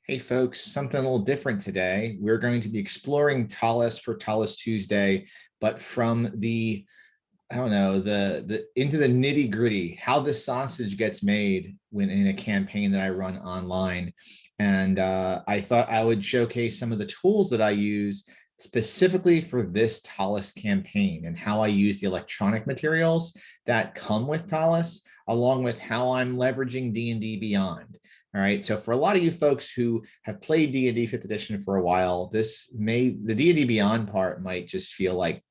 Hey folks, something a little different today. We're going to be exploring Ptolus for Ptolus Tuesday, but from the, I don't know, the into the nitty gritty, how the sausage gets made when in a campaign that I run online. And I thought I would showcase some of the tools that I use specifically for this Ptolus campaign and how I use the electronic materials that come with Ptolus, along with how I'm leveraging D&D Beyond. All right, so for a lot of you folks who have played D&D 5th edition for a while, the D&D Beyond part might just feel like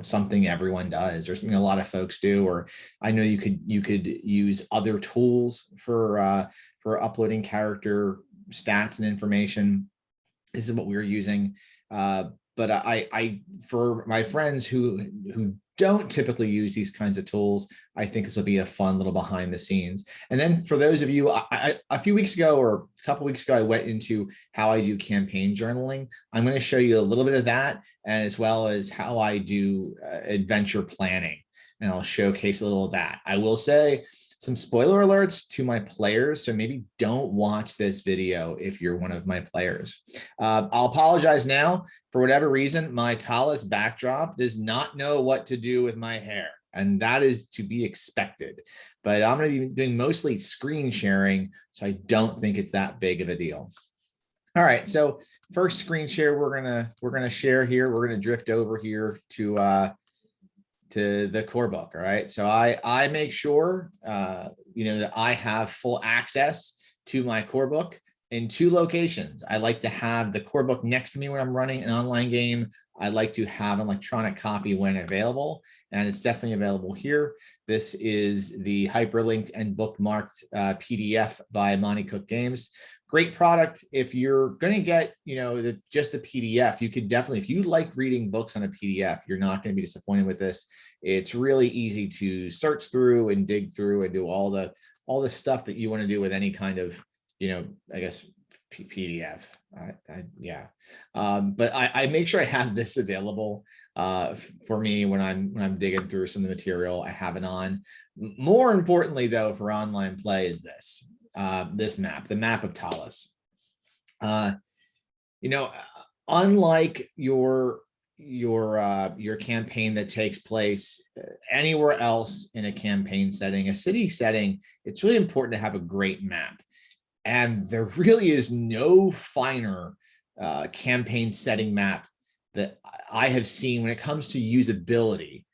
something everyone does or something a lot of folks do. Or I know you could use other tools for uploading character stats and information. This is what we were using. But I for my friends who don't typically use these kinds of tools, I think this will be a fun little behind the scenes. And then for those of you, a few weeks ago or a couple of weeks ago, I went into how I do campaign journaling. I'm going to show you a little bit of that, and as well as how I do adventure planning, and I'll showcase a little of that. I will say some spoiler alerts to my players, so maybe don't watch this video if you're one of my players. I'll apologize now. For whatever reason, my Ptolus backdrop does not know what to do with my hair, and that is to be expected. But I'm going to be doing mostly screen sharing, so I don't think it's that big of a deal. All right, so first screen share we're gonna share here. We're gonna drift over here to the core book. All right, so I make sure that I have full access to my core book in two locations. I like to have the core book next to me when I'm running an online game. I like to have an electronic copy when available, and it's definitely available here. This is the hyperlinked and bookmarked PDF by Monty Cook Games. Great product. If you're going to get, just the PDF, you could definitely, if you like reading books on a PDF, you're not going to be disappointed with this. It's really easy to search through and dig through and do all the stuff that you want to do with any kind of, I guess, PDF. But I make sure I have this available for me when I'm digging through some of the material. I have it on. More importantly, though, for online play is this map, the map of Ptolus. Unlike your campaign that takes place anywhere else in a campaign setting, a city setting, it's really important to have a great map. And there really is no finer campaign setting map that I have seen when it comes to usability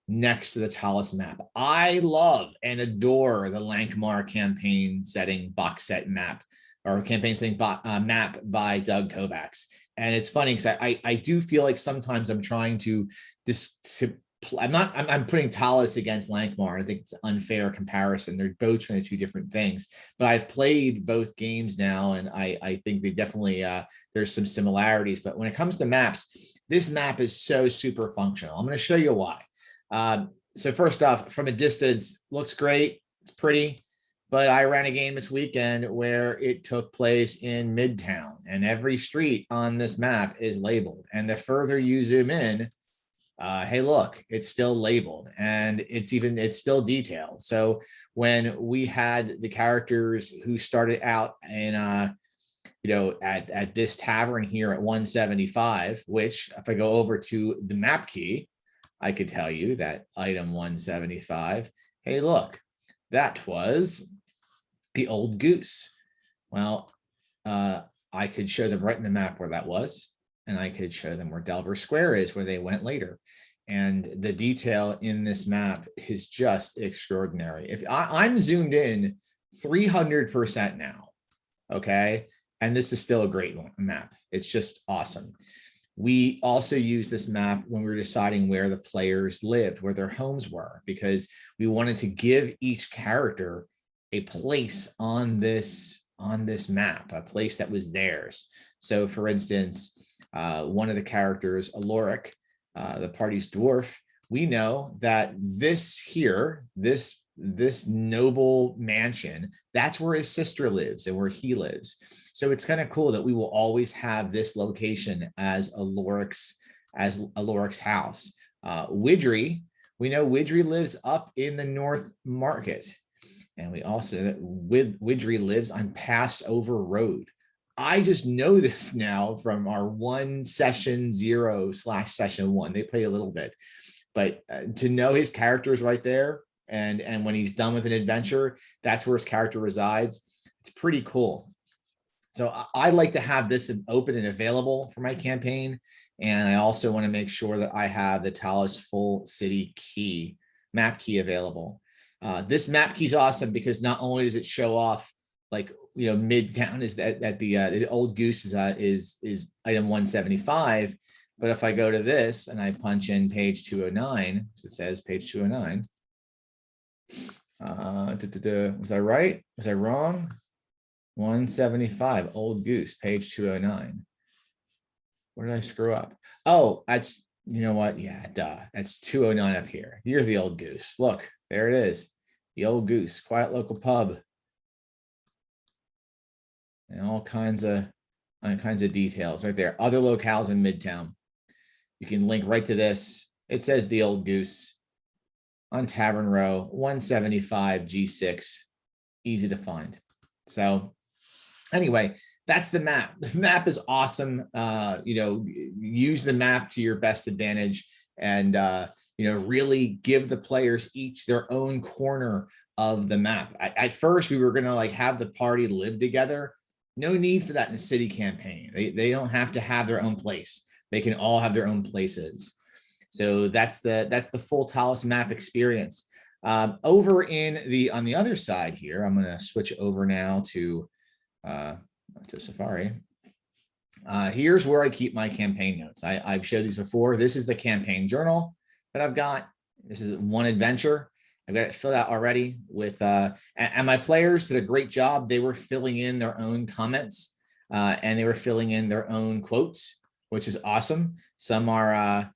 next to the Ptolus map. I love and adore the Lankmar campaign setting box set map, or campaign setting map by Doug Kovacs. And it's funny because I do feel like sometimes I'm trying I'm putting Ptolus against Lankmar. I think it's an unfair comparison. They're both trying to do different things, but I've played both games now, and I think they definitely, there's some similarities. But when it comes to maps, this map is so super functional. I'm going to show you why. So first off, from a distance, looks great. It's pretty, but I ran a game this weekend where it took place in Midtown, and every street on this map is labeled. And the further you zoom in, hey, look, it's still labeled, and it's still detailed. So when we had the characters who started out in, at this tavern here at 175, which if I go over to the map key, I could tell you that item 175, hey, look, that was the Old Goose. Well, I could show them right in the map where that was, and I could show them where Delver Square is, where they went later. And the detail in this map is just extraordinary. If I'm zoomed in 300% now, okay? And this is still a great map. It's just awesome. We also use this map when we were deciding where the players lived, where their homes were, because we wanted to give each character a place on this map, a place that was theirs. So for instance, one of the characters, Aloric, the party's dwarf, we know that this noble mansion, that's where his sister lives and where he lives. So it's kind of cool that we will always have this location as Aloric's house. Widry, we know Widry lives up in the North Market. And we also, Widry lives on Passover Road. I just know this now from our one session 0/session 1. They play a little bit, but to know his characters right there, and when he's done with an adventure, that's where his character resides. It's pretty cool. So I like to have this open and available for my campaign. And I also want to make sure that I have the Ptolus full city key, map key available. This map key is awesome because not only does it show off, like, Midtown is that the old goose is item 175. But if I go to this and I punch in page 209, so it says page 209. Was I right? Was I wrong? 175, old goose, page 209. What did I screw up? Oh, that's, you know what? Yeah, duh. That's 209 up here. Here's the old goose. Look, there it is. The old goose, quiet local pub. And all kinds of details right there. Other locales in Midtown. You can link right to this. It says the old goose on Tavern Row, 175 G6. Easy to find. So anyway, that's the map. The map is awesome. Use the map to your best advantage, and really give the players each their own corner of the map. At first, we were going to have the party live together. No need for that in a city campaign. They don't have to have their own place. They can all have their own places. So that's the full Ptolus map experience. Over on the other side here, I'm going to switch over now to Safari. Here's where I keep my campaign notes. I've showed these before. This is the campaign journal that I've got. This is one adventure. I've got it filled out already with, and my players did a great job. They were filling in their own comments, and they were filling in their own quotes, which is awesome. Some are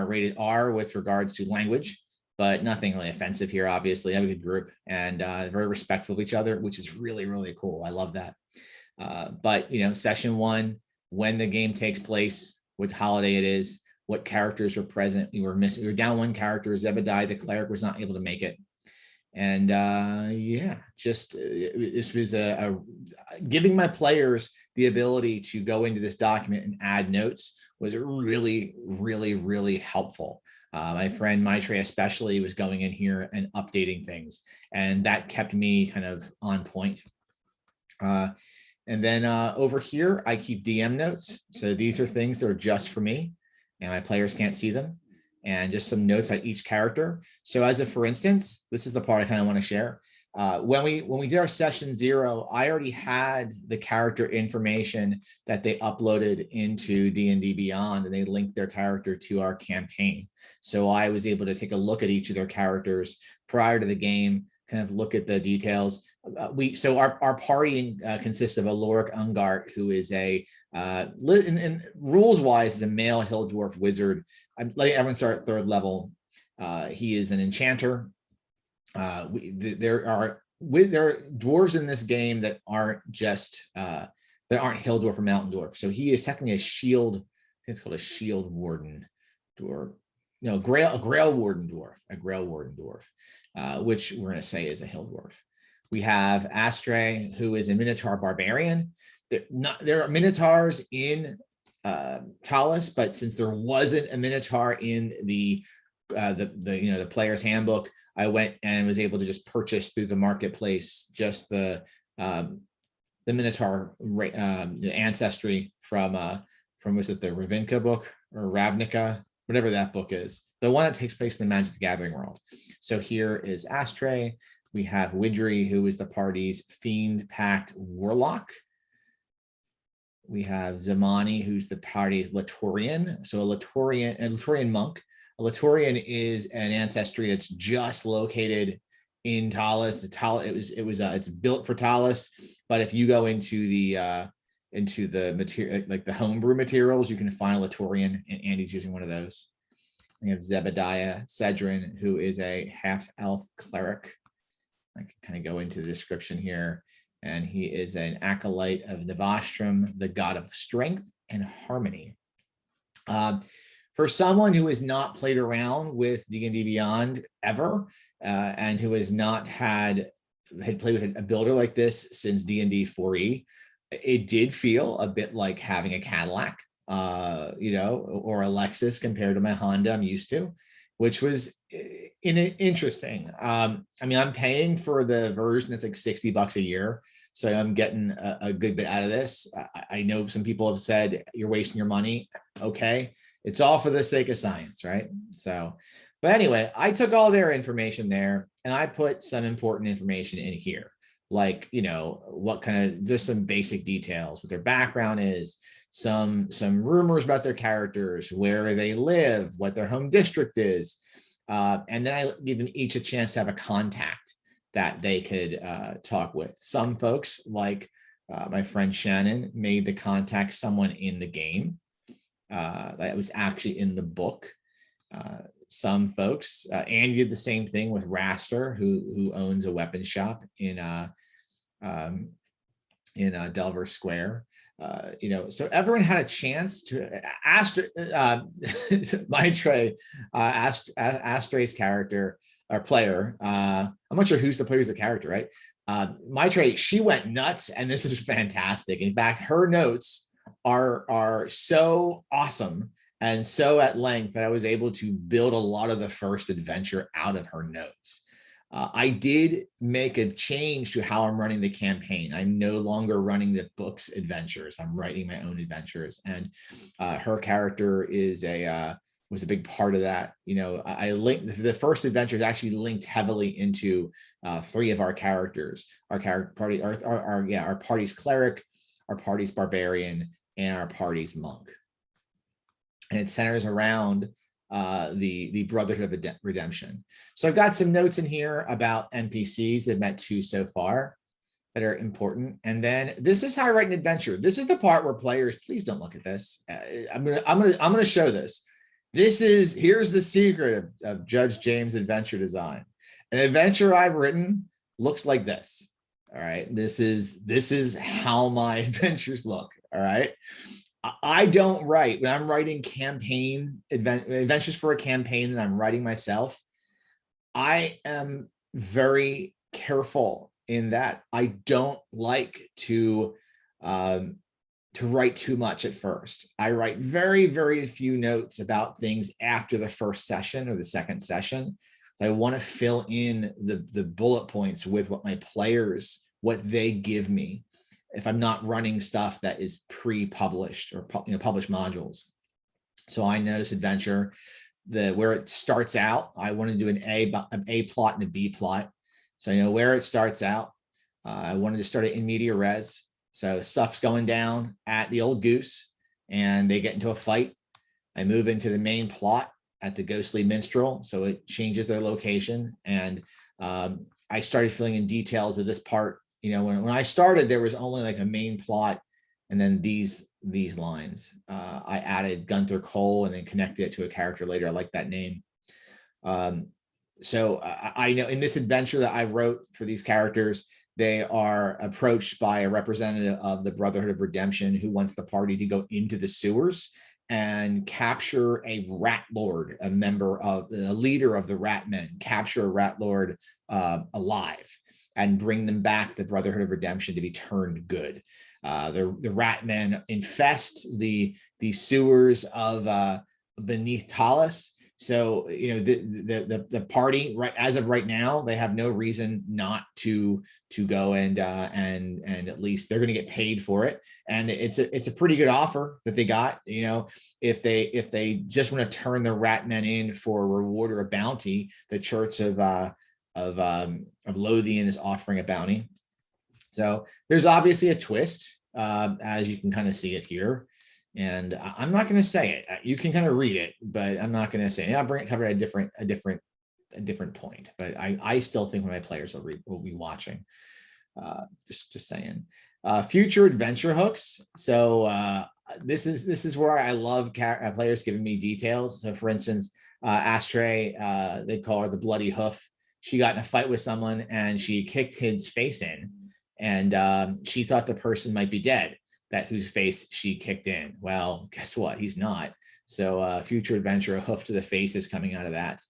rated R with regards to language, but nothing really offensive here. Obviously, I have a good group and very respectful of each other, which is really, really cool. I love that. But session 1, when the game takes place, what holiday it is, what characters are present. We were down one character. Zebediah, the cleric, was not able to make it. And this was giving my players the ability to go into this document and add notes was really, really, really helpful. My friend Maitre especially was going in here and updating things, and that kept me kind of on point. And then over here, I keep DM notes. So these are things that are just for me, and my players can't see them. And just some notes on each character. So as for instance, this is the part I kind of want to share. When we did our session 0, I already had the character information that they uploaded into D&D Beyond, and they linked their character to our campaign. So I was able to take a look at each of their characters prior to the game, kind of look at the details. So our party consists of Aloric Ungart, who is in rules wise, is a male hill dwarf wizard. I'm letting everyone start at 3rd level. He is an enchanter. There are dwarves in this game that aren't just that aren't hill dwarf or mountain dwarf. So he is technically a shield. I think it's called a shield warden dwarf. No, a grail warden dwarf, which we're going to say is a hill dwarf. We have Astray, who is a Minotaur barbarian. There are Minotaurs in Ptolus, but since there wasn't a Minotaur in the player's handbook, I went and was able to just purchase through the marketplace just the Minotaur ancestry from was it the Ravinka book or Ravnica? Whatever that book is, the one that takes place in the Magic the Gathering world. So here is Astray. We have Widry, who is the party's fiend-packed warlock. We have Zamani, who's the party's Laturian. So a Laturian monk. A Laturian is an ancestry that's just located in Ptolus. It's built for Ptolus, but if you go into the material, like the homebrew materials, you can find a Laturian, and Andy's using one of those. We have Zebediah Cedrin, who is a half-elf cleric. I can kind of go into the description here, and he is an acolyte of Nevastrum, the god of strength and harmony. For someone who has not played around with D&D Beyond ever, and who has not had played with a builder like this since D&D 4e, It did feel a bit like having a Cadillac, or a Lexus compared to my Honda I'm used to, which was interesting. I mean, I'm paying for the version that's like $60 a year, so I'm getting a good bit out of this. I know some people have said you're wasting your money. Okay, it's all for the sake of science, right? So, but anyway, I took all their information there and I put some important information in here, like, what kind of, just some basic details, what their background is, some rumors about their characters, where they live, what their home district is. And then I give them each a chance to have a contact that they could talk with. Some folks, like my friend Shannon, made the contact someone in the game that was actually in the book. Some folks, Andy did the same thing with Raster, who owns a weapon shop in Delver Square. So everyone had a chance to Maitre, Astre's character or player. I'm not sure who's the player, who's the character, right? Maitre, she went nuts, and this is fantastic. In fact, her notes are so awesome and so at length that I was able to build a lot of the first adventure out of her notes. I did make a change to how I'm running the campaign. I'm no longer running the book's adventures. I'm writing my own adventures, and her character was a big part of that. I linked the first adventure is actually linked heavily into 3 of our characters. Our party's cleric, our party's barbarian, and our party's monk. And it centers around the Brotherhood of Redemption. So I've got some notes in here about NPCs. They've met 2 so far that are important. And then this is how I write an adventure. This is the part where players, please don't look at this. I'm gonna show this. Here's the secret of Judge James' adventure design. An adventure I've written looks like this. All right. This is how my adventures look. All right. I don't write, when I'm writing adventures for a campaign that I'm writing myself, I am very careful in that I don't like to write too much at first. I write very, very few notes about things after the first session or the second session. I want to fill in the bullet points with what my players, what they give me, if I'm not running stuff that is pre-published or published modules. So I know this adventure, where it starts out, I want to do an A plot and a B plot. So I know where it starts out. I wanted to start it in media res. So stuff's going down at the Old Goose and they get into a fight. I move into the main plot at the Ghostly Minstrel. So it changes their location. And I started filling in details of this part. When I started, there was only like a main plot and then these lines. I added Gunther Cole and then connected it to a character later. I like that name. So I know in this adventure that I wrote for these characters, they are approached by a representative of the Brotherhood of Redemption who wants the party to go into the sewers and capture a rat lord, a leader of the rat men, capture a rat lord alive and bring them back to the Brotherhood of Redemption to be turned good. The rat men infest the sewers of beneath Ptolus. So the party, right as of right now, they have no reason not to go and at least they're going to get paid for it, and it's a pretty good offer that they got. If they just want to turn the rat men in for a reward or a bounty, the Church of Lothian is offering a bounty. So there's obviously a twist, as you can kind of see it here. And I'm not going to say it. You can kind of read it, but I'm not going to say it. I'll cover a different point. But I still think my players will be watching. Just saying. Future adventure hooks. So this is where I love players giving me details. So for instance, Ashtray, they call her the Bloody Hoof. She got in a fight with someone and she kicked his face in, and she thought the person might be dead, whose face she kicked in. Well, guess what? He's not. So future adventure, a hoof to the face is coming out of that.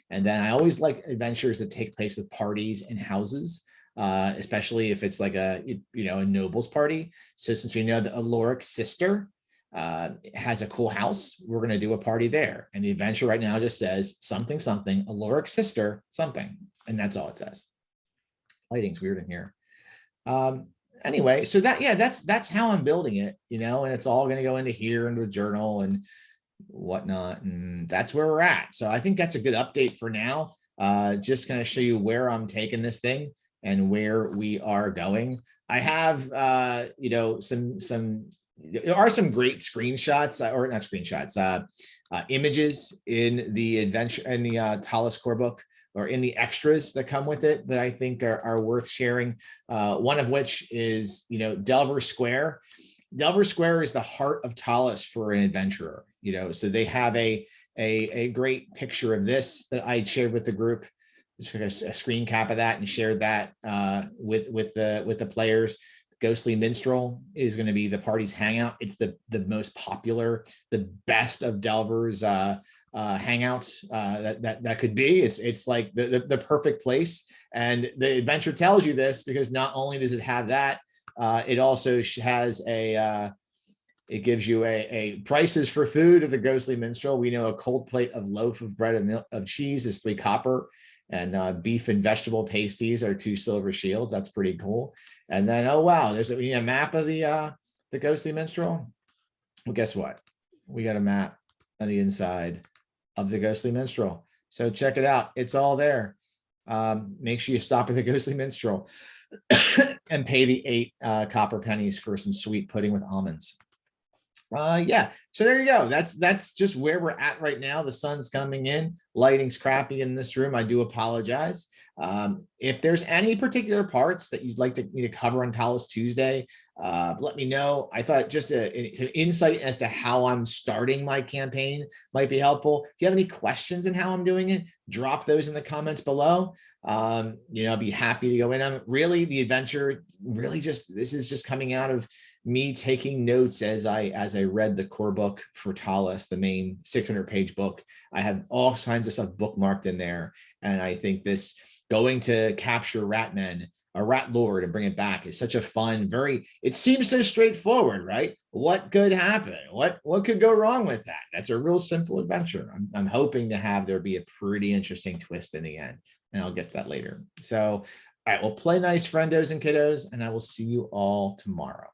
And then I always like adventures that take place with parties and houses. especially if it's like a nobles party. So since we know the Aloric sister has a cool house, we're going to do a party there. And the adventure right now just says something, something, Aloric sister, something. And that's all it says. Lighting's weird in here. Anyway, so that's how I'm building it, and it's all going to go into here, into the journal and whatnot. And that's where we're at. So I think that's a good update for now. Just kind of show you where I'm taking this thing and where we are going. I have, there are some great screenshots, or not screenshots, images in the adventure, in the Ptolus core book, or in the extras that come with it, that I think are worth sharing. One of which is, Delver Square. Delver Square is the heart of Ptolus for an adventurer. So they have a great picture of this that I shared with the group. Just took a screen cap of that and shared that with the players. Ghostly Minstrel is going to be the party's hangout. It's the most popular, the best of Delver's hangouts that could be. It's like the perfect place. And the adventure tells you this because not only does it have that, it also has it gives you a prices for food of the Ghostly Minstrel. We know a cold plate of loaf of bread of cheese is 3 copper. And beef and vegetable pasties are 2 silver shields. That's pretty cool. And then, oh wow, there's a map of the Ghostly Minstrel. Well, guess what? We got a map on the inside of the Ghostly Minstrel. So check it out. It's all there. Make sure you stop at the Ghostly Minstrel and pay the 8 copper pennies for some sweet pudding with almonds. So there you go. That's just where we're at right now. The sun's coming in, lighting's crappy in this room. I do apologize. If there's any particular parts that you'd like me to cover on Ptolus Tuesday, let me know. I thought just an insight as to how I'm starting my campaign might be helpful. If you have any questions on how I'm doing it, drop those in the comments below. I'll be happy to go in on. Really, the adventure this is just coming out of me taking notes as I read the core book for Ptolus, the main 600-page book. I have all kinds of stuff bookmarked in there, and I think this going to capture Ratmen, a Rat Lord, and bring it back is such a fun, it seems so straightforward, right? What could happen? What could go wrong with that? That's a real simple adventure. I'm hoping to have there be a pretty interesting twist in the end, and I'll get to that later. So, all right, well, play nice, friendos and kiddos, and I will see you all tomorrow.